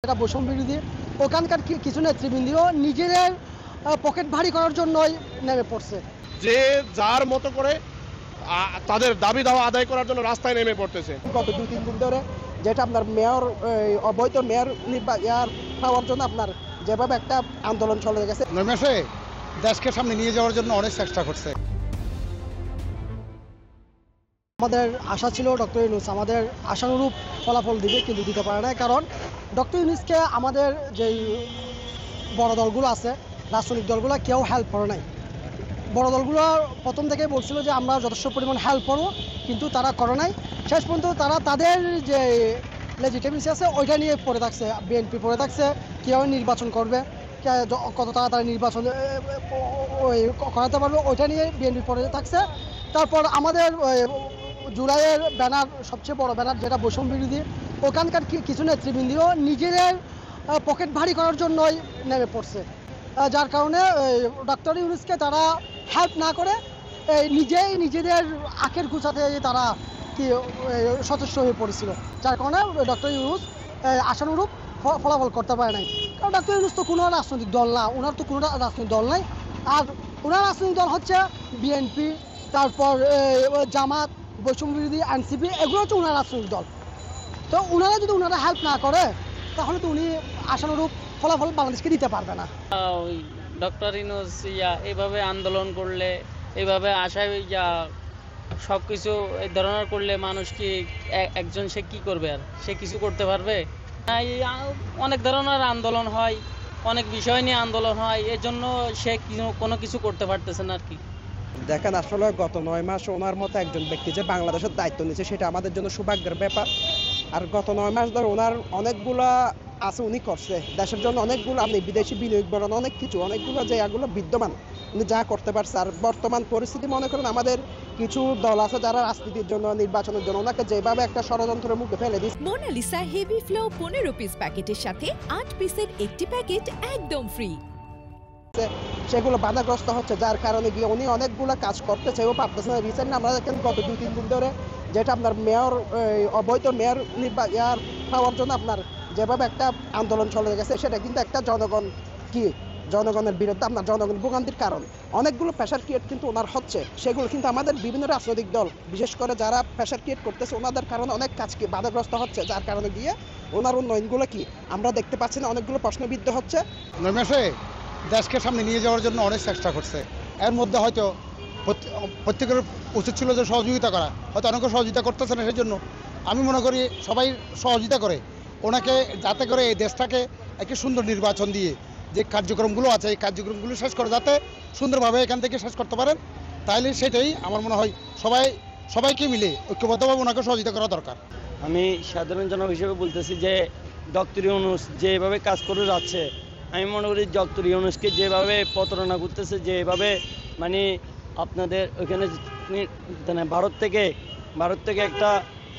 যেটা বৈষম্য বিরোধী, ওখানকার কিছু নেতৃবৃন্দও নিজেদের পকেট ভারী করার জন্যই নেমে পড়ছে। যে যার মতো করে তাদের দাবি দাওয়া আদায় করার জন্য রাস্তায় নেমে পড়তেছে। গত 2-3 দিন ধরে যেটা আপনার মেয়র অবৈধ মেয়র পাওয়ার জন্য আপনার যেভাবে একটা আন্দোলন চলে গেছে, নেমেছে দেশকে সামনে নিয়ে যাওয়ার জন্য অনেক চেষ্টা করছে। আমাদের আশা ছিল ডক্টর ইউনূস আমাদের আশানুরূপ ফলাফল দিবে, কিন্তু দিতে পারে না। কারণ ডক্টর ইউনূসকে আমাদের যেই বড় দলগুলো আছে, রাজনৈতিক দলগুলো কেউ হেল্প করে নাই। বড় দলগুলো প্রথম থেকেই বলছিল যে আমরা যথেষ্ট পরিমাণ হেল্প করবো, কিন্তু তারা করে নাই। শেষ পর্যন্ত তারা তাদের যে লেজিটিমেসি আছে ওইটা নিয়ে পড়ে থাকছে। বিএনপি পড়ে থাকছে কীভাবে নির্বাচন করবে, কত তাড়াতাড়ি নির্বাচন করাতে পারবে, ওইটা নিয়ে বিএনপি পড়ে থাকছে। তারপর আমাদের জুলাইয়ের ব্যানার, সবচেয়ে বড় ব্যানার যেটা বৈষম্য বিরোধী, ওখানকার কিছু নেতৃবৃন্দও নিজেদের পকেট ভারী করার জন্যই নেমে পড়ছে। যার কারণে ডক্টর ইউনূসকে তারা হেল্প না করে নিজেই নিজেদের আখের গুছাতে তারা সচেষ্ট হয়ে পড়েছিল। যার কারণে ডক্টর ইউনূস আশানুরূপ ফলাফল করতে পারে নাই। কারণ ডক্টর ইউনূস তো কোনো রাজনৈতিক দল না, ওনার তো কোনো রাজনৈতিক দল নাই। আর ওনার রাজনৈতিক দল হচ্ছে বিএনপি, তারপর জামাত, বৈষম্য বিরোধী, এনসিপি, এগুলো হচ্ছে ওনার রাজনৈতিক দল। তো ওনারা যদি ওনারা হেল্প না করে তাহলে তো উনি আশানুরূপ ফলাফল বাংলাদেশকে দিতে পারবে না। ডক্টর ইউনূস এইভাবে আন্দোলন করলে, এইভাবে আশায় সব কিছু এই ধরনের করলে মানুষ কি একজন সে কি করবে? আর সে কিছু করতে পারবে? অনেক ধরনের আন্দোলন হয়, অনেক বিষয় নিয়ে আন্দোলন হয়, এর জন্য সে কোনো কিছু করতে পারতেছে না আর কি। দেখেন, আসলে গত 9 মাস ওনার মতো একজন ব্যক্তি যে বাংলাদেশের দায়িত্ব নিয়েছে সেটা আমাদের জন্য সৌভাগ্যের ব্যাপার। আর গত 9 মাস ধরে ওনার অনেকগুলা আছে, উনি করছে দেশের জন্য অনেকগুলো, আপনি বিদেশি বিনিয়োগ বাড়ানো অনেক কিছু, অনেকগুলো যে এগুলো বিদ্যমান উনি যা করতে পারছে। আর বর্তমান পরিস্থিতি মনে করেন আমাদের কিছু দল আছে যারা রাজনীতির জন্য, নির্বাচনের জন্য ওনাকে যেভাবে একটা ষড়যন্ত্রের মুখে ফেলে দিচ্ছে। মোনালিসা হেভি ফ্লো 15 পিস প্যাকেটের সাথে 8 পিসের একটি প্যাকেট একদম ফ্রি, সেগুলো বাধাগ্রস্ত হচ্ছে, যার কারণে গিয়ে উনি অনেকগুলো কাজ করতে চাইও পারতেছে না। রিসেন্টলি আমরা দেখেন গত 2-3 দিন ধরে যেটা আপনার মেয়র অবৈধ মেয়র পাওয়ার জন্য আপনার যেভাবে একটা আন্দোলন চলে গেছে, সেটা কিন্তু একটা জনগণের বিরুদ্ধে আপনার জনগণ ভোগান্তির কারণ। অনেকগুলো প্রেশার ক্রিয়েট কিন্তু ওনার হচ্ছে, সেগুলো কিন্তু আমাদের বিভিন্ন রাজনৈতিক দল বিশেষ করে যারা প্রেশার ক্রিয়েট করতেছে ওনাদের কারণে অনেক কাজ কি বাধাগ্রস্ত হচ্ছে, যার কারণে গিয়ে ওনার উন্নয়নগুলো কি আমরা দেখতে পাচ্ছি না, অনেকগুলো প্রশ্নবিদ্ধ হচ্ছে। নেমেছে দেশকে সামনে নিয়ে যাওয়ার জন্য অনেক চেষ্টা করছে। এর মধ্যে হয়তো প্রত্যেকের উচিত ছিল যে সহযোগিতা করা, হয়তো অনেকে সহযোগিতা করতেছে না। সেই জন্য আমি মনে করি সবাই সহযোগিতা করে ওনাকে, যাতে করে এই দেশটাকে একটি সুন্দর নির্বাচন দিয়ে যে কার্যক্রমগুলো আছে এই কার্যক্রমগুলো শেষ করে যাতে সুন্দরভাবে এখান থেকে শেষ করতে পারেন, তাইলে সেটাই আমার মনে হয় সবাইকে মিলে ঐক্যবদ্ধভাবে ওনাকে সহযোগিতা করা দরকার। আমি সাধারণ জনক হিসেবে বলতেছি যে ডক্টর ইউনূস যেভাবে কাজ করে যাচ্ছে, আমি মনে করি ডক্টর ইউনূসকে যেভাবে প্রতারণা করতেছে, যেভাবে মানে আপনাদের ওইখানে ভারত থেকে একটা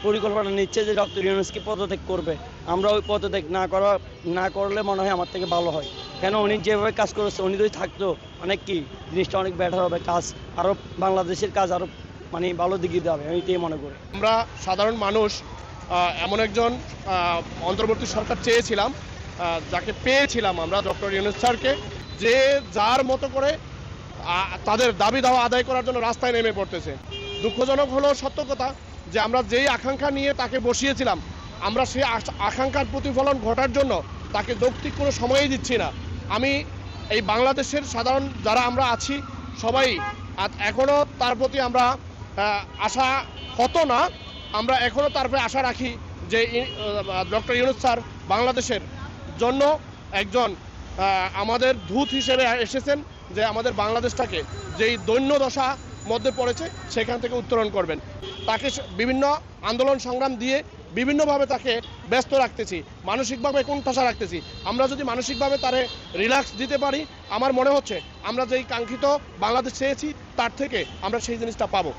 পরিকল্পনা নিচ্ছে যে ডক্টর ইউনূসকে পদত্যাগ করবে। আমরা ওই পদত্যাগ না করলে মনে হয় আমার থেকে ভালো হয়। কেন উনি যেভাবে কাজ করেছে, উনি যদি থাকতো অনেক জিনিসটা অনেক বেটার হবে, কাজ আরও বাংলাদেশের কাজ আরও মানে ভালো দিকে যাবে, আমি এটাই মনে করি। আমরা সাধারণ মানুষ এমন একজন অন্তর্বর্তী সরকার চেয়েছিলাম, যাকে পেয়েছিলাম আমরা ডক্টর ইউনূস স্যারকে, যে যার মতো করে তাদের দাবি দাওয়া আদায় করার জন্য রাস্তায় নেমে পড়তেছে। দুঃখজনক হলো সত্য কথা যে আমরা যেই আকাঙ্ক্ষা নিয়ে তাকে বসিয়েছিলাম, আমরা সেই আকাঙ্ক্ষার প্রতিফলন ঘটার জন্য তাকে যৌক্তিক কোনো সময়ই দিচ্ছি না। আমি এই বাংলাদেশের সাধারণ যারা আমরা আছি সবাই এখনও তার প্রতি আমরা আশা হতো না, আমরা এখনও তার প্রতি আশা রাখি যে ডক্টর ইউনূস স্যার বাংলাদেশের জন্য একজন আমাদের দূত হিসেবে এসেছেন, যে আমাদের বাংলাদেশটাকে যেই দৈন্য দশা মধ্যে পড়েছে সেখান থেকে উত্তরণ করবেন। তাকে বিভিন্ন আন্দোলন সংগ্রাম দিয়ে বিভিন্নভাবে তাকে ব্যস্ত রাখতেছি, মানসিকভাবে কোণঠাসা রাখতেছি। আমরা যদি মানসিকভাবে তারে রিল্যাক্স দিতে পারি, আমার মনে হচ্ছে আমরা যেই কাঙ্ক্ষিত বাংলাদেশ চেয়েছি তার থেকে আমরা সেই জিনিসটা পাবো।